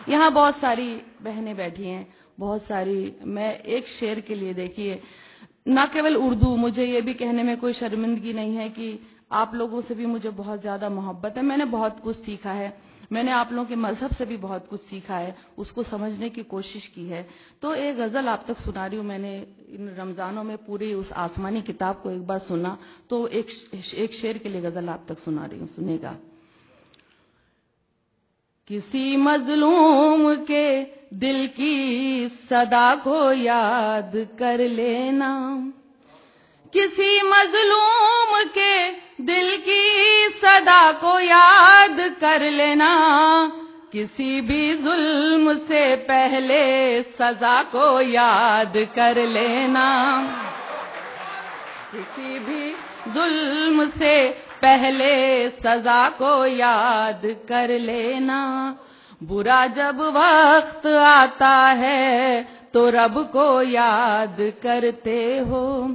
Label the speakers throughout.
Speaker 1: یہاں بہت ساری بہنیں بیٹھی ہیں، بہت ساری. میں ایک شعر کے لیے دیکھیے، نہ کیول اردو، مجھے یہ بھی کہنے میں کوئی شرمندگی نہیں ہے کہ آپ لوگوں سے بھی مجھے بہت زیادہ محبت ہے. میں نے بہت کچھ سیکھا ہے، میں نے آپ لوگوں کے مذہب سے بھی بہت کچھ سیکھا ہے، اس کو سمجھنے کی کوشش کی ہے. تو ایک غزل آپ تک سنا رہی ہوں. میں نے ان رمضانوں میں پوری اس آسمانی کتاب کو ایک بار سنا، تو ایک شعر کے لیے غزل آپ تک سنا رہی ہوں، سنے گا. کسی مظلوم کے دل کی صدا کو یاد کر لینا، کسی مظلوم کے دل کی صدا کو یاد کر لینا، کسی بھی ظلم سے پہلے سزا کو یاد کر لینا، کسی بھی ظلم سے پہلے سزا کو یاد کر لینا. برا جب وقت آتا ہے تو رب کو یاد کرتے ہو،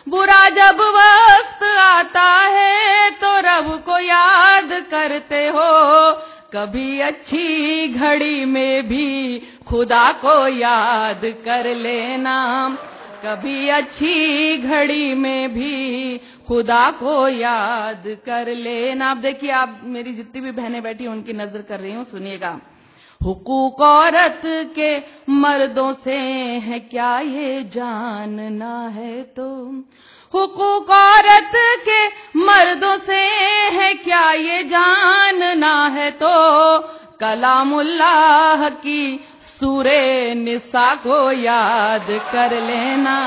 Speaker 1: برا جب وقت آتا ہے تو رب کو یاد کرتے ہو، کبھی اچھی گھڑی میں بھی خدا کو یاد کر لینا، کبھی اچھی گھڑی میں بھی خدا کو یاد کر لینا. اب دیکھیے، آپ میری جتنی بھی بہنیں بیٹھی ہیں ان کی نظر کر رہی ہوں، سنیے گا. حقوق عورت کے مردوں سے ہے کیا یہ جاننا ہے تو، حقوق عورت کے مردوں سے ہے کیا یہ جاننا ہے تو، کلام اللہ کی سورہ نساء کو یاد کر لینا.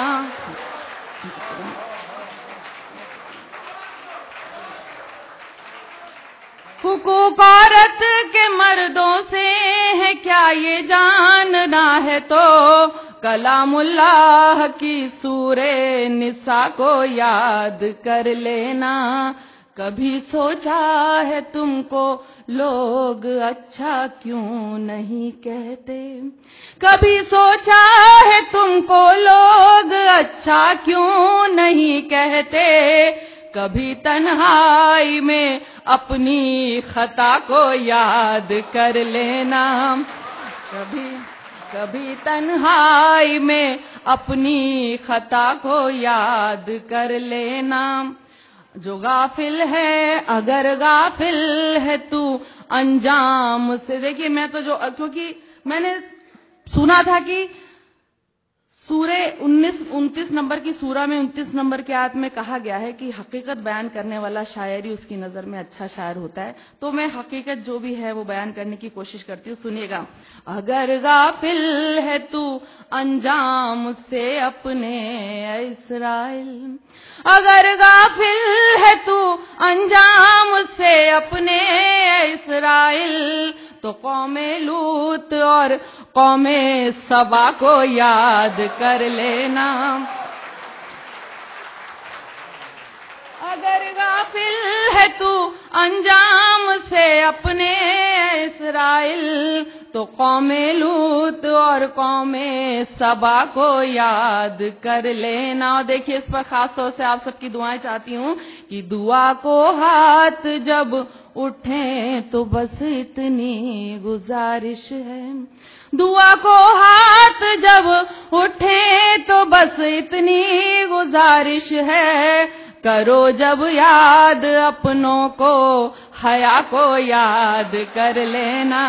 Speaker 1: حقوق عورت کے مردوں سے ہے کیا یہ جاننا ہے تو، کلام اللہ کی سورہ نساء کو یاد کر لینا. کبھی سوچا ہے تم کو لوگ اچھا کیوں نہیں کہتے، کبھی سوچا ہے تم کو لوگ اچھا کیوں نہیں کہتے، کبھی تنہائی میں اپنی خطا کو یاد کر لینا، کبھی تنہائی میں اپنی خطا کو یاد کر لینا. جو غافل ہے اگر غافل ہے تو انجام سے. دیکھیے، میں تو کیونکہ میں نے سنا تھا کہ سورہ 29 نمبر کی سورہ میں 29 نمبر کے آیت میں کہا گیا ہے کہ حقیقت بیان کرنے والا شاعر ہی اس کی نظر میں اچھا شاعر ہوتا ہے. تو میں حقیقت جو بھی ہے وہ بیان کرنے کی کوشش کرتی ہوں. سنیے گا. اگر غافل ہے تو انجام سے اپنے اسرائیل، اگر غافل ہے تو انجام سے اپنے اسرائیل، تو قوم لوط اور قوم سبا کو یاد کر لینا. اگر غافل ہے تو انجام سے اپنے اسرائیل، تو قوم لوط اور قوم سبا کو یاد کر لینا. اور دیکھیے، اس پر خاص طور سے آپ سب کی دعائیں چاہتی ہوں کہ دعا کو ہاتھ جب اٹھیں تو بس اتنی گزارش ہے، دعا کو ہاتھ جب اٹھیں تو بس اتنی گزارش ہے، کرو جب یاد اپنوں کو حیا کو یاد کر لینا.